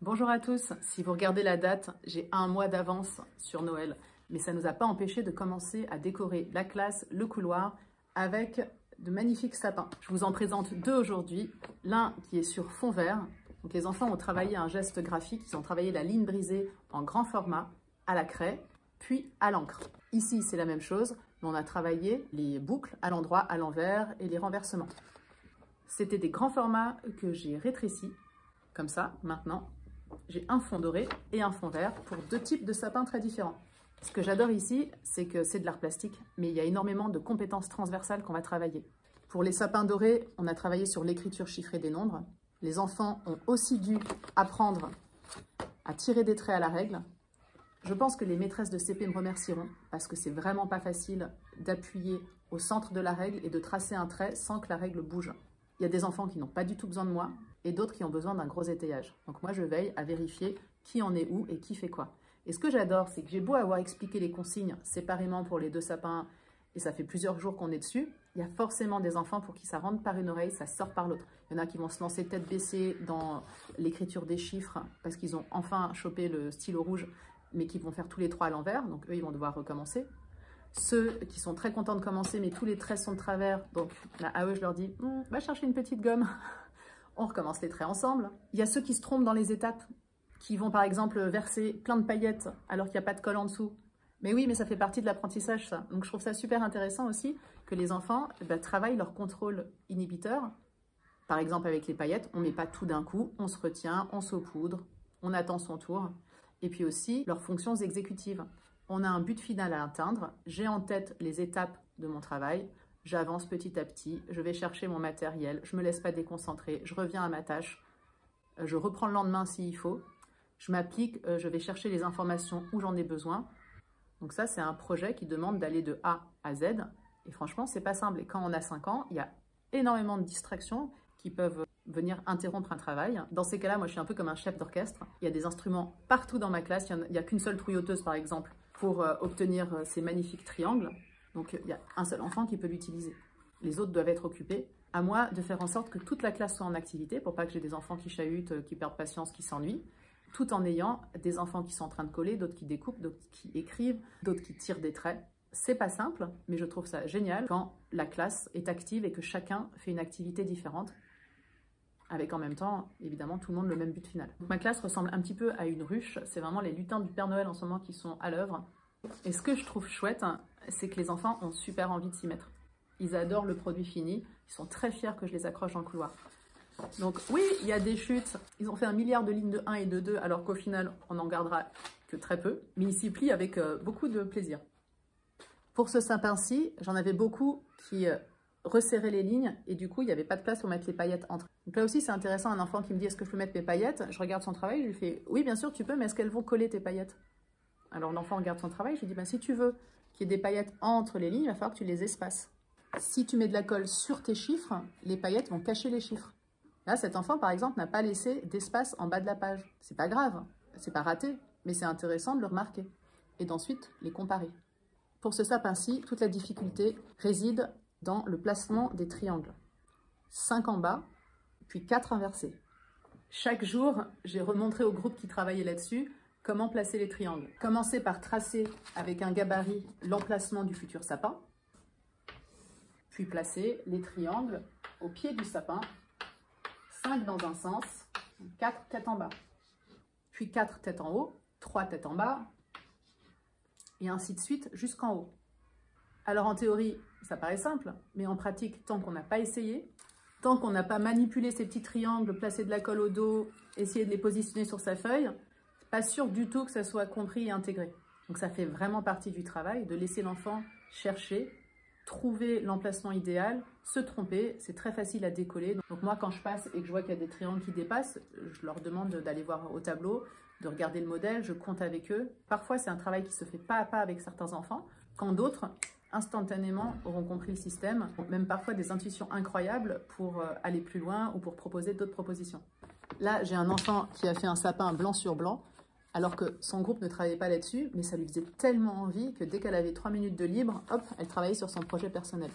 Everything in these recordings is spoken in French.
Bonjour à tous, si vous regardez la date, j'ai un mois d'avance sur Noël, mais ça ne nous a pas empêché de commencer à décorer la classe, le couloir, avec de magnifiques sapins. Je vous en présente deux aujourd'hui, l'un qui est sur fond vert. Donc les enfants ont travaillé un geste graphique, ils ont travaillé la ligne brisée en grand format, à la craie, puis à l'encre. Ici, c'est la même chose, mais on a travaillé les boucles à l'endroit, à l'envers et les renversements. C'était des grands formats que j'ai rétrécis, comme ça, maintenant. J'ai un fond doré et un fond vert pour deux types de sapins très différents. Ce que j'adore ici, c'est que c'est de l'art plastique, mais il y a énormément de compétences transversales qu'on va travailler. Pour les sapins dorés, on a travaillé sur l'écriture chiffrée des nombres. Les enfants ont aussi dû apprendre à tirer des traits à la règle. Je pense que les maîtresses de CP me remercieront parce que c'est vraiment pas facile d'appuyer au centre de la règle et de tracer un trait sans que la règle bouge. Il y a des enfants qui n'ont pas du tout besoin de moi et d'autres qui ont besoin d'un gros étayage. Donc moi, je veille à vérifier qui en est où et qui fait quoi. Et ce que j'adore, c'est que j'ai beau avoir expliqué les consignes séparément pour les deux sapins, et ça fait plusieurs jours qu'on est dessus, il y a forcément des enfants pour qui ça rentre par une oreille, ça sort par l'autre. Il y en a qui vont se lancer tête baissée dans l'écriture des chiffres parce qu'ils ont enfin chopé le stylo rouge, mais qui vont faire tous les trois à l'envers, donc eux, ils vont devoir recommencer. Ceux qui sont très contents de commencer, mais tous les traits sont de travers, donc là, à eux, je leur dis « va chercher une petite gomme ». On recommence les traits ensemble. Il y a ceux qui se trompent dans les étapes, qui vont par exemple verser plein de paillettes alors qu'il n'y a pas de colle en dessous. Mais oui, mais ça fait partie de l'apprentissage, ça. Donc je trouve ça super intéressant aussi que les enfants travaillent leur contrôle inhibiteur. Par exemple, avec les paillettes, on ne met pas tout d'un coup, on se retient, on saupoudre, on attend son tour. Et puis aussi, leurs fonctions exécutives. On a un but final à atteindre, j'ai en tête les étapes de mon travail, j'avance petit à petit, je vais chercher mon matériel, je ne me laisse pas déconcentrer, je reviens à ma tâche, je reprends le lendemain s'il faut, je m'applique, je vais chercher les informations où j'en ai besoin. Donc ça, c'est un projet qui demande d'aller de A à Z, et franchement, c'est pas simple. Et quand on a 5 ans, il y a énormément de distractions qui peuvent venir interrompre un travail. Dans ces cas-là, moi, je suis un peu comme un chef d'orchestre. Il y a des instruments partout dans ma classe, il n'y a qu'une seule trouilloteuse, par exemple, pour obtenir ces magnifiques triangles. Donc, il y a un seul enfant qui peut l'utiliser. Les autres doivent être occupés. À moi de faire en sorte que toute la classe soit en activité pour pas que j'ai des enfants qui chahutent, qui perdent patience, qui s'ennuient, tout en ayant des enfants qui sont en train de coller, d'autres qui découpent, d'autres qui écrivent, d'autres qui tirent des traits. C'est pas simple, mais je trouve ça génial quand la classe est active et que chacun fait une activité différente, avec en même temps, évidemment, tout le monde le même but final. Donc, ma classe ressemble un petit peu à une ruche, c'est vraiment les lutins du Père Noël en ce moment qui sont à l'œuvre. Et ce que je trouve chouette, c'est que les enfants ont super envie de s'y mettre. Ils adorent le produit fini, ils sont très fiers que je les accroche dans le couloir. Donc oui, il y a des chutes, ils ont fait 1 milliard de lignes de 1 et de 2, alors qu'au final, on n'en gardera que très peu, mais ils s'y plient avec beaucoup de plaisir. Pour ce sapin-ci, j'en avais beaucoup qui resserraient les lignes, et du coup, il n'y avait pas de place pour mettre les paillettes entre. Donc là aussi, c'est intéressant, un enfant qui me dit « est-ce que je peux mettre mes paillettes ?» Je regarde son travail, je lui fais « oui, bien sûr, tu peux, mais est-ce qu'elles vont coller tes paillettes ?» Alors l'enfant regarde son travail, je lui dis « si tu veux qu'il y ait des paillettes entre les lignes, il va falloir que tu les espaces. Si tu mets de la colle sur tes chiffres, les paillettes vont cacher les chiffres. » Là, cet enfant, par exemple, n'a pas laissé d'espace en bas de la page. C'est pas grave, c'est pas raté, mais c'est intéressant de le remarquer et d'ensuite les comparer. Pour ce sapin-ci, toute la difficulté réside dans le placement des triangles. 5 en bas, puis 4 inversés. Chaque jour, j'ai remontré au groupe qui travaillait là-dessus comment placer les triangles. Commencer par tracer avec un gabarit l'emplacement du futur sapin, puis placer les triangles au pied du sapin, 5 dans un sens, 4 têtes en bas, puis 4 têtes en haut, 3 têtes en bas, et ainsi de suite jusqu'en haut. Alors en théorie, ça paraît simple, mais en pratique, tant qu'on n'a pas essayé, tant qu'on n'a pas manipulé ces petits triangles, placé de la colle au dos, essayé de les positionner sur sa feuille, pas sûr du tout que ça soit compris et intégré. Donc ça fait vraiment partie du travail de laisser l'enfant chercher, trouver l'emplacement idéal, se tromper, c'est très facile à décoller. Donc moi, quand je passe et que je vois qu'il y a des triangles qui dépassent, je leur demande d'aller voir au tableau, de regarder le modèle, je compte avec eux. Parfois, c'est un travail qui se fait pas à pas avec certains enfants, quand d'autres, instantanément, auront compris le système, même parfois des intuitions incroyables pour aller plus loin ou pour proposer d'autres propositions. Là, j'ai un enfant qui a fait un sapin blanc sur blanc, alors que son groupe ne travaillait pas là-dessus, mais ça lui faisait tellement envie que dès qu'elle avait 3 minutes de libre, hop, elle travaillait sur son projet personnel.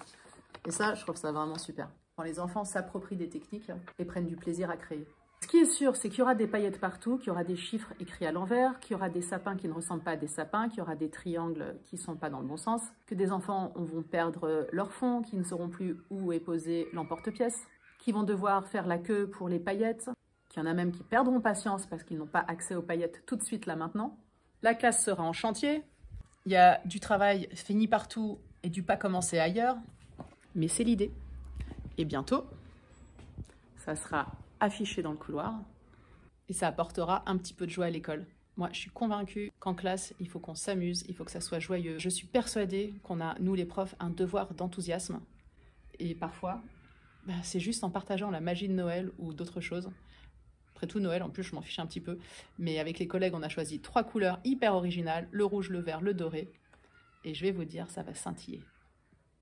Et ça, je trouve ça vraiment super. Quand les enfants s'approprient des techniques et prennent du plaisir à créer. Ce qui est sûr, c'est qu'il y aura des paillettes partout, qu'il y aura des chiffres écrits à l'envers, qu'il y aura des sapins qui ne ressemblent pas à des sapins, qu'il y aura des triangles qui ne sont pas dans le bon sens, que des enfants vont perdre leur fond, qui ne sauront plus où est posé l'emporte-pièce, qui vont devoir faire la queue pour les paillettes, qu'il y en a même qui perdront patience parce qu'ils n'ont pas accès aux paillettes tout de suite là maintenant. La classe sera en chantier, il y a du travail fini partout et du pas commencé ailleurs, mais c'est l'idée. Et bientôt, ça sera affiché dans le couloir et ça apportera un petit peu de joie à l'école. Moi, je suis convaincue qu'en classe, il faut qu'on s'amuse, il faut que ça soit joyeux. Je suis persuadée qu'on a, nous les profs, un devoir d'enthousiasme. Et parfois, c'est juste en partageant la magie de Noël ou d'autres choses. Après tout, Noël, en plus, je m'en fiche un petit peu. Mais avec les collègues, on a choisi 3 couleurs hyper originales, le rouge, le vert, le doré. Et je vais vous dire, ça va scintiller.